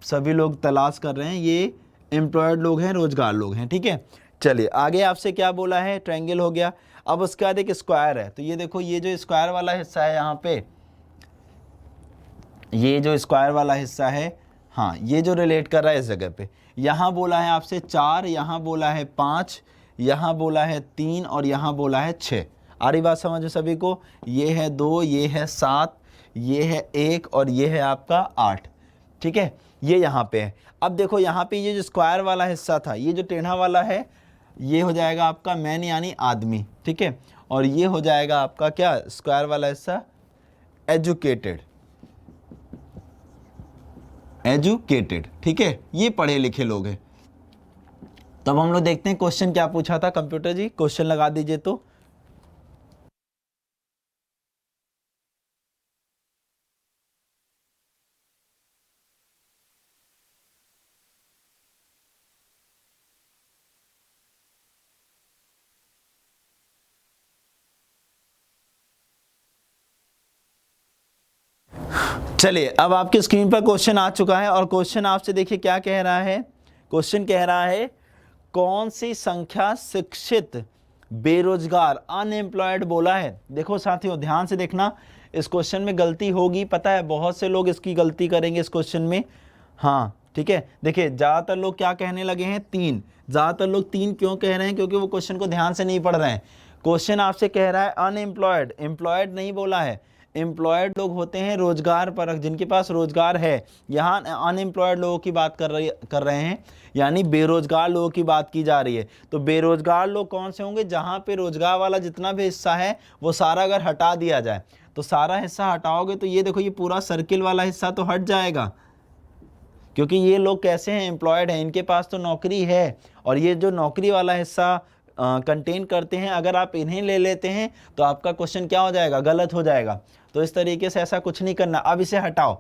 सभी लोग तलाश कर रहे हैं, ये एम्प्लॉयड लोग हैं, रोजगार लोग हैं, ठीक है। चलिए आगे आपसे क्या बोला है, ट्रायंगल हो गया। अब उसके बाद एक स्क्वायर है, तो ये देखो ये जो स्क्वायर वाला हिस्सा है यहाँ पे, ये जो स्क्वायर वाला हिस्सा है, हाँ ये जो रिलेट कर रहा है इस जगह पे, यहाँ बोला है आपसे 4, यहाँ बोला है 5, यहाँ बोला है 3 और यहाँ बोला है 6। आ रही बात समझ में सभी को, ये है 2, ये है 7, ये है 1 और ये है आपका 8, ठीक है। ये यहाँ पे है। अब देखो यहाँ पे ये जो स्क्वायर वाला हिस्सा था, ये जो टेढ़ा वाला है, ये हो जाएगा आपका मैन यानी आदमी, ठीक है। और ये हो जाएगा आपका क्या, स्क्वायर वाला हिस्सा, एजुकेटेड, एजुकेटेड, ठीक है, ये पढ़े लिखे लोग हैं। तब हम लोग देखते हैं क्वेश्चन क्या पूछा था। कंप्यूटर जी क्वेश्चन लगा दीजिए तो। चलिए अब आपकी स्क्रीन पर क्वेश्चन आ चुका है और क्वेश्चन आपसे देखिए क्या कह रहा है। क्वेश्चन कह रहा है कौन सी संख्या शिक्षित बेरोजगार अनएम्प्लॉयड बोला है। देखो साथियों ध्यान से देखना, इस क्वेश्चन में गलती होगी, पता है बहुत से लोग इसकी गलती करेंगे इस क्वेश्चन में, हाँ ठीक है। देखिए ज़्यादातर लोग क्या कहने लगे हैं, 3। ज़्यादातर लोग 3 क्यों कह रहे हैं, क्योंकि वो क्वेश्चन को ध्यान से नहीं पढ़ रहे हैं। क्वेश्चन आपसे कह रहा है अनएम्प्लॉयड, एम्प्लॉयड नहीं बोला है। एम्प्लॉयड लोग होते हैं रोजगार परक, जिनके पास रोजगार है। यहाँ अनएम्प्लॉयड लोगों की बात कर रहे हैं, यानी बेरोजगार लोगों की बात की जा रही है। तो बेरोजगार लोग कौन से होंगे, जहाँ पे रोजगार वाला जितना भी हिस्सा है वो सारा अगर हटा दिया जाए, तो सारा हिस्सा हटाओगे तो ये देखो ये पूरा सर्किल वाला हिस्सा तो हट जाएगा, क्योंकि ये लोग कैसे हैं, एम्प्लॉयड हैं, इनके पास तो नौकरी है। और ये जो नौकरी वाला हिस्सा कंटेन करते हैं, अगर आप इन्हें ले लेते हैं तो आपका क्वेश्चन क्या हो जाएगा, गलत हो जाएगा। तो इस तरीके से ऐसा कुछ नहीं करना। अब इसे हटाओ,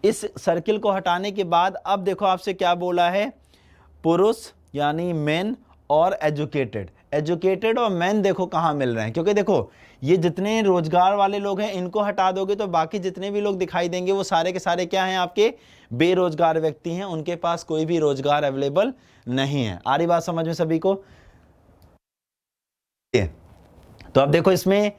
इस सर्किल को हटाने के बाद अब देखो आपसे क्या बोला है, पुरुष यानी मेन और एजुकेटेड। एजुकेटेड और मेन देखो कहाँ मिल रहे हैं, क्योंकि देखो ये जितने रोजगार वाले लोग हैं इनको हटा दोगे तो बाकी जितने भी लोग दिखाई देंगे वो सारे के सारे क्या हैं, आपके बेरोजगार व्यक्ति हैं, उनके पास कोई भी रोजगार अवेलेबल नहीं है। आ रही बात समझ में सभी को। तो अब देखो इसमें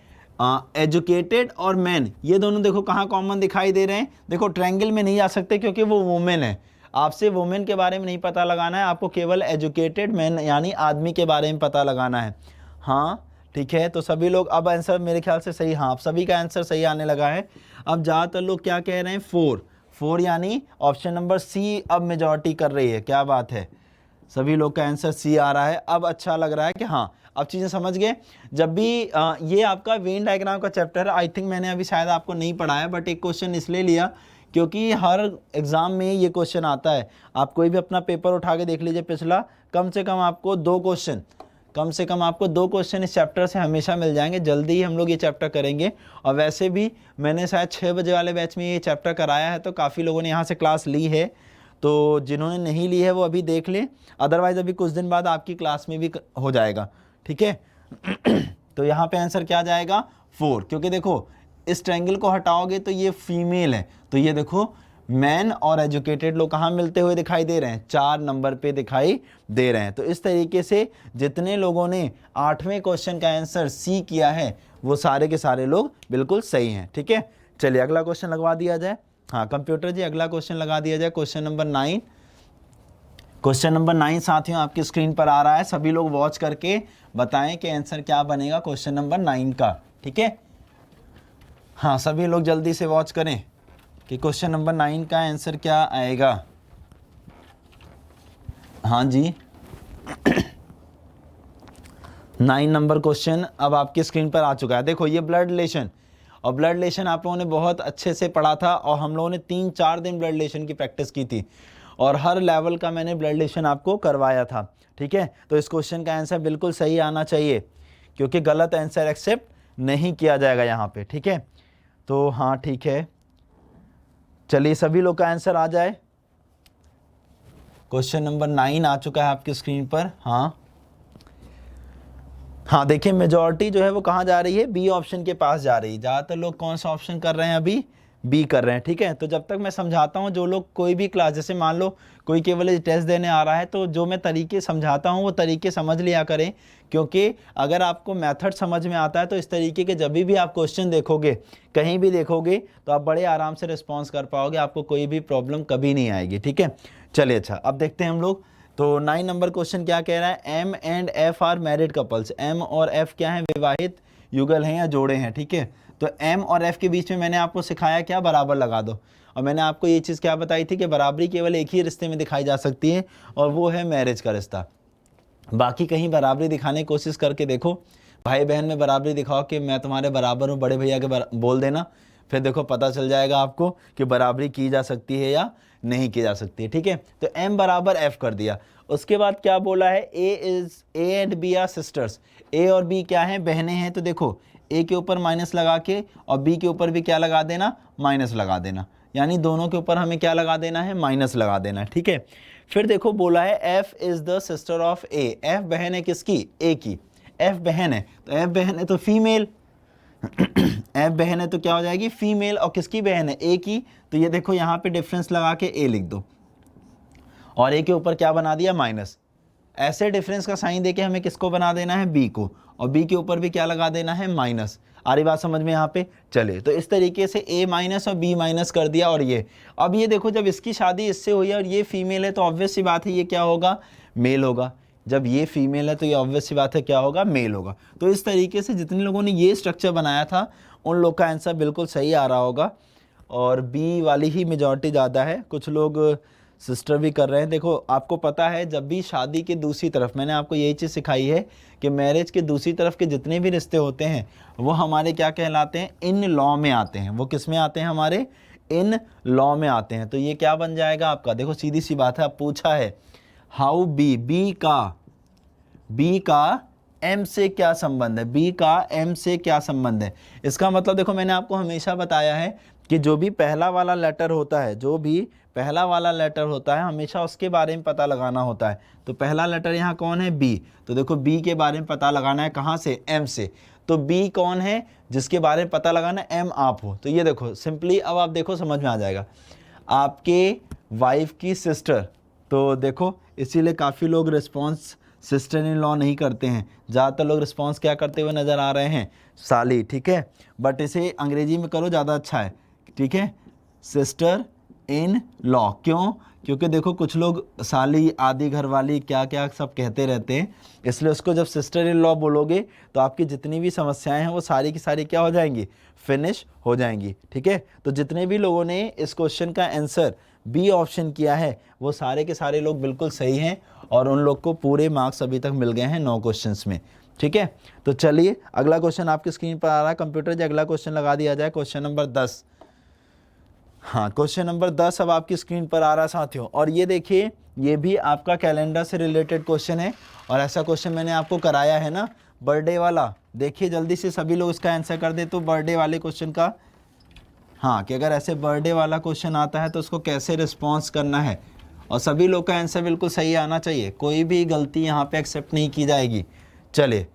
एजुकेटेड और मैन ये दोनों देखो कहाँ कॉमन दिखाई दे रहे हैं। देखो ट्रायंगल में नहीं आ सकते क्योंकि वो वुमेन है, आपसे वुमेन के बारे में नहीं पता लगाना है, आपको केवल एजुकेटेड मैन यानी आदमी के बारे में पता लगाना है। हाँ ठीक है, तो सभी लोग अब आंसर मेरे ख्याल से सही, हाँ आप सभी का आंसर सही आने लगा है। अब ज़्यादातर लोग क्या कह रहे हैं, 4 यानी ऑप्शन नंबर सी अब मेजॉरिटी कर रही है। क्या बात है, सभी लोग का आंसर सी आ रहा है। अब अच्छा लग रहा है कि हाँ अब चीज़ें समझ गए। जब भी ये आपका वेन डायग्राम का चैप्टर है, आई थिंक मैंने अभी शायद आपको नहीं पढ़ाया, बट एक क्वेश्चन इसलिए लिया क्योंकि हर एग्ज़ाम में ये क्वेश्चन आता है। आप कोई भी अपना पेपर उठा के देख लीजिए पिछला, कम से कम आपको 2 क्वेश्चन, कम से कम आपको 2 क्वेश्चन इस चैप्टर से हमेशा मिल जाएंगे। जल्दी ही हम लोग ये चैप्टर करेंगे। और वैसे भी मैंने शायद 6 बजे वाले बैच में ये चैप्टर कराया है, तो काफ़ी लोगों ने यहाँ से क्लास ली है। तो जिन्होंने नहीं ली है वो अभी देख लें, अदरवाइज़ अभी कुछ दिन बाद आपकी क्लास में भी हो जाएगा, ठीक है। तो यहाँ पे आंसर क्या जाएगा 4, क्योंकि देखो इस ट्रायंगल को हटाओगे तो ये फीमेल है, तो ये देखो मैन और एजुकेटेड लोग कहाँ मिलते हुए दिखाई दे रहे हैं, 4 नंबर पे दिखाई दे रहे हैं। तो इस तरीके से जितने लोगों ने 8वें क्वेश्चन का आंसर सी किया है वो सारे के सारे लोग बिल्कुल सही हैं। ठीक है, चलिए अगला क्वेश्चन लगवा दिया जाए। हाँ कंप्यूटर जी अगला क्वेश्चन लगा दिया जाए, क्वेश्चन नंबर 9। क्वेश्चन नंबर 9 साथियों आपकी स्क्रीन पर आ रहा है, सभी लोग वॉच करके बताएं कि आंसर क्या बनेगा क्वेश्चन नंबर 9 का। ठीक है, हाँ सभी लोग जल्दी से वॉच करें कि क्वेश्चन नंबर 9 का आंसर क्या आएगा। हाँ जी 9 नंबर क्वेश्चन अब आपकी स्क्रीन पर आ चुका है। देखो ये ब्लड रिलेशन, और ब्लड रिलेशन आप लोगों ने बहुत अच्छे से पढ़ा था, और हम लोगों ने 3-4 दिन ब्लड रिलेशन की प्रैक्टिस की थी, और हर लेवल का मैंने ब्लड रिलेशन आपको करवाया था। ठीक है, तो इस क्वेश्चन का आंसर बिल्कुल सही आना चाहिए, क्योंकि गलत आंसर एक्सेप्ट नहीं किया जाएगा यहाँ पे। ठीक है, तो हाँ ठीक है, चलिए सभी लोग का आंसर आ जाए। क्वेश्चन नंबर 9 आ चुका है आपकी स्क्रीन पर। हाँ देखिए मेजॉरिटी जो है वो कहाँ जा रही है, बी ऑप्शन के पास जा रही है। ज़्यादातर लोग कौन सा ऑप्शन कर रहे हैं, अभी बी कर रहे हैं। ठीक है, तो जब तक मैं समझाता हूँ, जो लोग कोई भी क्लास, जैसे मान लो कोई केवल टेस्ट देने आ रहा है, तो जो मैं तरीके समझाता हूँ वो तरीके समझ लिया करें, क्योंकि अगर आपको मेथड समझ में आता है तो इस तरीके के जब भी आप क्वेश्चन देखोगे, कहीं भी देखोगे, तो आप बड़े आराम से रिस्पॉन्स कर पाओगे, आपको कोई भी प्रॉब्लम कभी नहीं आएगी। ठीक है, चलिए अच्छा अब देखते हैं हम लोग। तो 9 नंबर क्वेश्चन क्या कह रहा है, M and F are married couples. M और एफ क्या है, विवाहित युगल हैं या जोड़े हैं। ठीक है, तो एम और एफ के बीच में मैंने आपको सिखाया क्या, बराबर लगा दो। और मैंने आपको ये चीज़ क्या बताई थी कि बराबरी केवल एक ही रिश्ते में दिखाई जा सकती है, और वो है मैरिज का रिश्ता। बाकी कहीं बराबरी दिखाने की कोशिश करके देखो, भाई बहन में बराबरी दिखाओ कि मैं तुम्हारे बराबर हूँ, बड़े भैया के बोल देना, फिर देखो पता चल जाएगा आपको कि बराबरी की जा सकती है या नहीं की जा सकती है। ठीक है, तो m बराबर f कर दिया। उसके बाद क्या बोला है, a and b are sisters. a और b क्या है, बहनें हैं। तो देखो a के ऊपर माइनस लगा के और b के ऊपर भी क्या लगा देना, माइनस लगा देना, यानी दोनों के ऊपर हमें क्या लगा देना है, माइनस लगा देना है। ठीक है, फिर देखो बोला है f is the sister of a। f बहन है किसकी, a की। f बहन है, तो f बहन है तो फीमेल, f बहन है तो क्या हो जाएगी, फीमेल। और किसकी बहन है, a की, तो ये देखो यहाँ पे डिफरेंस लगा के a लिख दो, और a के ऊपर क्या बना दिया, माइनस। ऐसे डिफरेंस का साइन देके हमें किसको बना देना है, b को, और b के ऊपर भी क्या लगा देना है, माइनस। आ रही बात समझ में यहाँ पे। चलिए तो इस तरीके से a माइनस और b माइनस कर दिया। और ये अब ये देखो, जब इसकी शादी इससे हुई है और ये फीमेल है, तो ऑब्वियस सी बात है ये क्या होगा, मेल होगा। जब ये फीमेल है तो ये ऑब्वियस सी बात है क्या होगा, मेल होगा। तो इस तरीके से जितने लोगों ने ये स्ट्रक्चर बनाया था उन लोग का आंसर बिल्कुल सही आ रहा होगा, और बी वाली ही मेजॉरिटी ज़्यादा है। कुछ लोग सिस्टर भी कर रहे हैं। देखो आपको पता है, जब भी शादी के दूसरी तरफ, मैंने आपको यही चीज़ सिखाई है कि मैरिज के दूसरी तरफ के जितने भी रिश्ते होते हैं वो हमारे क्या कहलाते हैं, इन लॉ में आते हैं। वो किस में आते हैं, हमारे इन लॉ में आते हैं। तो ये क्या बन जाएगा आपका, देखो सीधी सी बात है, अब पूछा है हाउ बी का एम से क्या संबंध है, बी का एम से क्या संबंध है। इसका मतलब देखो मैंने आपको हमेशा बताया है कि जो भी पहला वाला लेटर होता है, जो भी पहला वाला लेटर होता है, हमेशा उसके बारे में पता लगाना होता है। तो पहला लेटर यहाँ कौन है, बी। तो देखो बी के बारे में पता लगाना है कहाँ से, एम से। तो बी कौन है जिसके बारे में पता लगाना, एम आप हो। तो ये देखो सिंपली, अब आप देखो समझ में आ जाएगा, आपके वाइफ की सिस्टर। तो देखो इसीलिए काफ़ी लोग रिस्पॉन्स सिस्टर इन लॉ नहीं करते हैं, ज़्यादातर लोग रिस्पॉन्स क्या करते हुए नज़र आ रहे हैं, साली। ठीक है, बट इसे अंग्रेजी में करो ज़्यादा अच्छा है। ठीक है, सिस्टर इन लॉ। क्यों, क्योंकि देखो कुछ लोग साली, आदि घरवाली, क्या क्या सब कहते रहते हैं, इसलिए उसको जब सिस्टर इन लॉ बोलोगे तो आपकी जितनी भी समस्याएं हैं वो सारी की सारी क्या हो जाएंगी, फिनिश हो जाएंगी। ठीक है, तो जितने भी लोगों ने इस क्वेश्चन का आंसर बी ऑप्शन किया है वो सारे के सारे लोग बिल्कुल सही हैं, और उन लोग को पूरे मार्क्स अभी तक मिल गए हैं 9 क्वेश्चंस में। ठीक है, तो चलिए अगला क्वेश्चन आपकी स्क्रीन पर आ रहा है, कंप्यूटर जी अगला क्वेश्चन लगा दिया जाए, क्वेश्चन नंबर 10। हाँ क्वेश्चन नंबर 10 अब आपकी स्क्रीन पर आ रहा है साथियों। और ये देखिए, ये भी आपका कैलेंडर से रिलेटेड क्वेश्चन है, और ऐसा क्वेश्चन मैंने आपको कराया है ना, बर्थडे वाला। देखिए जल्दी से सभी लोग इसका आंसर कर दे, तो बर्थडे वाले क्वेश्चन का, हाँ, कि अगर ऐसे बर्थडे वाला क्वेश्चन आता है तो उसको कैसे रिस्पॉन्स करना है, और सभी लोग का आंसर बिल्कुल सही आना चाहिए, कोई भी गलती यहाँ पे एक्सेप्ट नहीं की जाएगी। चलिए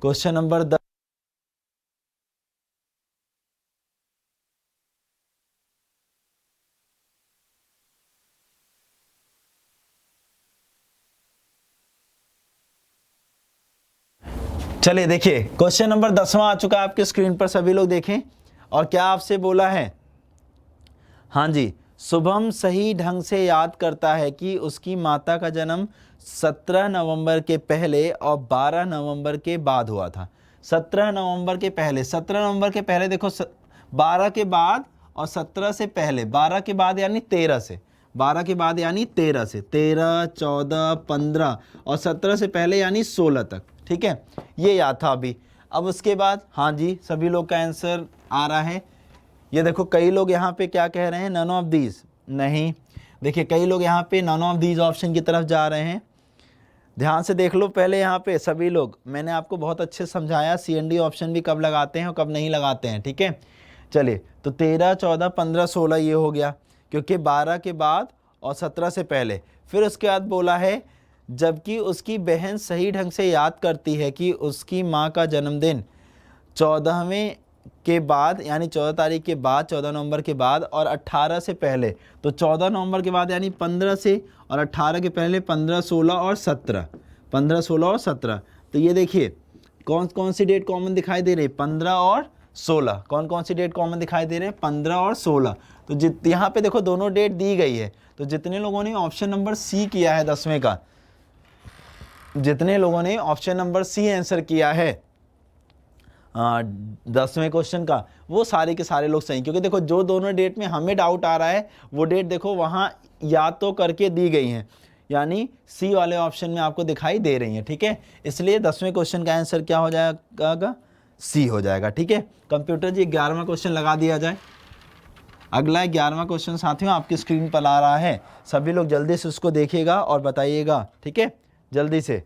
क्वेश्चन नंबर 10। चलिए देखिए, क्वेश्चन नंबर 10वां आ चुका है आपके स्क्रीन पर, सभी लोग देखें। और क्या आपसे बोला है, हाँ जी, शुभम सही ढंग से याद करता है कि उसकी माता का जन्म 17 नवंबर के पहले और 12 नवंबर के बाद हुआ था। 17 नवंबर के पहले, 17 नवंबर के पहले देखो, 12 के बाद और 17 से पहले, 12 के बाद यानी 13 से, 12 के बाद यानी 13 से, 13, 14, 15 और 17 से पहले यानी 16 तक। ठीक है, ये याद था अभी। अब उसके बाद, हाँ जी, सभी लोग का आंसर आ रहा है। ये देखो, कई लोग यहाँ पे क्या कह रहे हैं, नन ऑफ दीज। नहीं, देखिए कई लोग यहाँ पे नन ऑफ दीज ऑप्शन की तरफ जा रहे हैं। ध्यान से देख लो पहले, यहाँ पे सभी लोग, मैंने आपको बहुत अच्छे समझाया CND ऑप्शन भी कब लगाते हैं और कब नहीं लगाते हैं। ठीक है, चलिए, तो 13, 14, 15, 16 ये हो गया, क्योंकि 12 के बाद और 17 से पहले। फिर उसके बाद बोला है, जबकि उसकी बहन सही ढंग से याद करती है कि उसकी माँ का जन्मदिन 14वें के बाद यानी 14 तारीख के बाद, 14 नवंबर के बाद और 18 से पहले। तो 14 नवंबर के बाद यानी 15 से, और 18 के पहले 15, 16 और 17, 15, 16 और 17। तो ये देखिए कौन कौन सी डेट कॉमन दिखाई दे रही है, 15 और 16। कौन कौन सी डेट कॉमन दिखाई दे रहे हैं, 15 और 16। तो यहाँ पे देखो दोनों डेट दी गई है। तो जितने लोगों ने ऑप्शन नंबर C किया है 10वें का, जितने लोगों ने ऑप्शन नंबर C आंसर किया है 10वें क्वेश्चन का, वो सारे के सारे लोग सही। क्योंकि देखो, जो दोनों डेट में हमें डाउट आ रहा है वो डेट देखो वहाँ याद तो करके दी गई हैं, यानी C वाले ऑप्शन में आपको दिखाई दे रही हैं। ठीक है, इसलिए 10वें क्वेश्चन का आंसर क्या हो जाएगा, C हो जाएगा। ठीक है, कंप्यूटर जी 11वां क्वेश्चन लगा दिया जाए। अगला 11वां क्वेश्चन साथियों आपकी स्क्रीन पर आ रहा है, सभी लोग जल्दी से उसको देखिएगा और बताइएगा। ठीक है, जल्दी से।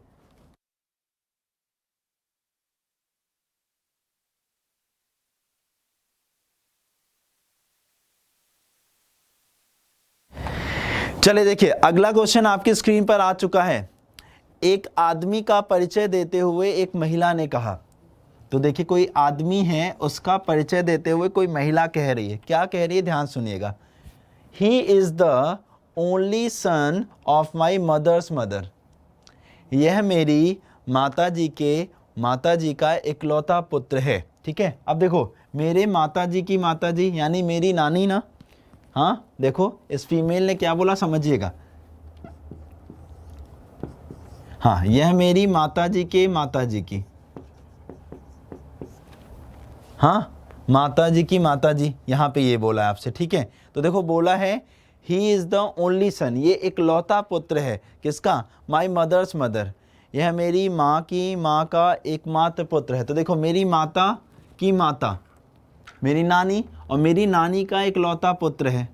चलिए देखिए, अगला क्वेश्चन आपकी स्क्रीन पर आ चुका है। एक आदमी का परिचय देते हुए एक महिला ने कहा। तो देखिए, कोई आदमी है, उसका परिचय देते हुए कोई महिला कह रही है। क्या कह रही है, ध्यान सुनिएगा। He is the only son of my mother's mother. यह मेरी माता जी का इकलौता पुत्र है। ठीक है, अब देखो, मेरे माता जी की माता जी यानी मेरी नानी ना। हाँ देखो, इस फीमेल ने क्या बोला समझिएगा। हाँ, यह मेरी माता जी की, हाँ माता जी, यहाँ पे ये बोला है आपसे। ठीक है, तो देखो बोला है ही इज द ओनली सन, ये इकलौता पुत्र है। किसका, माई मदर्स मदर, यह मेरी माँ का एकमात्र पुत्र है। तो देखो, मेरी माता की माता मेरी नानी, और मेरी नानी का इकलौता पुत्र है,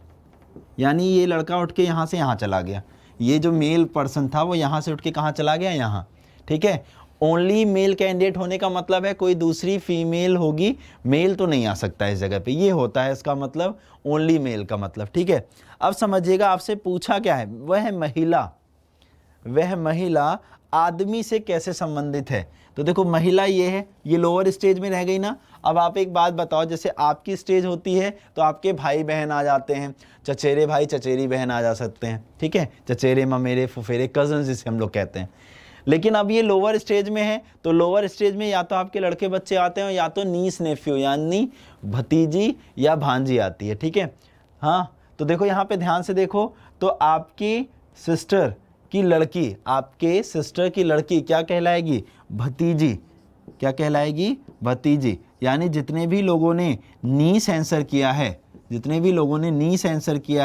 यानी ये लड़का उठ के यहाँ से यहाँ चला गया। ये जो मेल पर्सन था वो यहाँ से उठ के कहाँ चला गया, यहाँ। ठीक है, ओनली मेल कैंडिडेट होने का मतलब है कोई दूसरी फीमेल होगी, मेल तो नहीं आ सकता इस जगह पे, ये होता है इसका मतलब ओनली मेल का मतलब। ठीक है, अब समझिएगा, आपसे पूछा क्या है, वह महिला आदमी से कैसे संबंधित है। तो देखो, महिला ये है, ये लोअर स्टेज में रह गई ना। अब आप एक बात बताओ, जैसे आपकी स्टेज होती है तो आपके भाई बहन आ जाते हैं, चचेरे भाई चचेरी बहन आ जा सकते हैं। ठीक है, चचेरे ममेरे फुफेरे कजन जिसे हम लोग कहते हैं। लेकिन अब ये लोअर स्टेज में है, तो लोअर स्टेज में या तो आपके लड़के बच्चे आते हैं या तो नीस नेफ्यू यानी भतीजी या भांजी आती है। ठीक है, हाँ, तो देखो यहाँ पे ध्यान से देखो, तो आपकी सिस्टर की लड़की क्या कहलाएगी, भतीजी। क्या कहलाएगी, भतीजी। यानी जितने भी लोगों ने नीस आंसर किया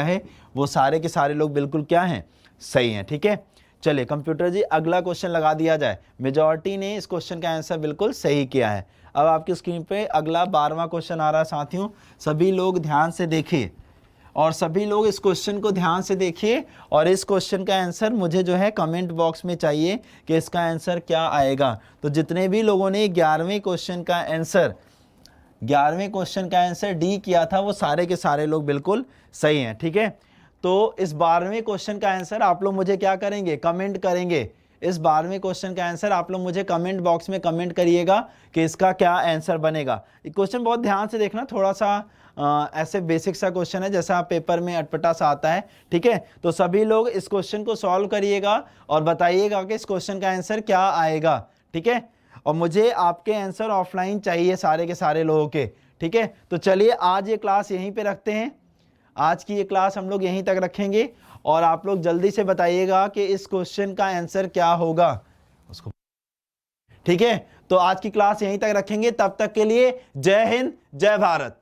है वो सारे के सारे लोग बिल्कुल क्या हैं, सही हैं। ठीक है, चलिए कंप्यूटर जी अगला क्वेश्चन लगा दिया जाए। मेजॉरिटी ने इस क्वेश्चन का आंसर बिल्कुल सही किया है। अब आपकी स्क्रीन पे अगला 12वां क्वेश्चन आ रहा है साथियों, सभी लोग ध्यान से देखिए और सभी लोग इस क्वेश्चन को ध्यान से देखिए, और इस क्वेश्चन का आंसर मुझे जो है कमेंट बॉक्स में चाहिए कि इसका आंसर क्या आएगा। तो जितने भी लोगों ने 11वें क्वेश्चन का आंसर डी किया था वो सारे के सारे लोग बिल्कुल सही हैं। ठीक है, तो इस 12वें क्वेश्चन का आंसर आप लोग मुझे क्या करेंगे, कमेंट करेंगे। इस 12वें क्वेश्चन का आंसर आप लोग मुझे कमेंट बॉक्स में कमेंट करिएगा कि इसका क्या आंसर बनेगा। ये क्वेश्चन बहुत ध्यान से देखना, थोड़ा सा ऐसे बेसिक सा क्वेश्चन है जैसा पेपर में अटपटा सा आता है, ठीक है। तो सभी लोग इस क्वेश्चन को सॉल्व करिएगा और बताइएगा कि इस क्वेश्चन का आंसर क्या आएगा, ठीक है। और मुझे आपके आंसर ऑफलाइन चाहिए सारे के सारे लोगों के, ठीक है। तो चलिए आज ये क्लास यहीं पे रखते हैं, आज की ये क्लास हम लोग यहीं तक रखेंगे और आप लोग जल्दी से बताइएगा कि इस क्वेश्चन का आंसर क्या होगा उसको, ठीक है। तो आज की क्लास यहीं तक रखेंगे, तब तक के लिए जय हिंद, जय भारत।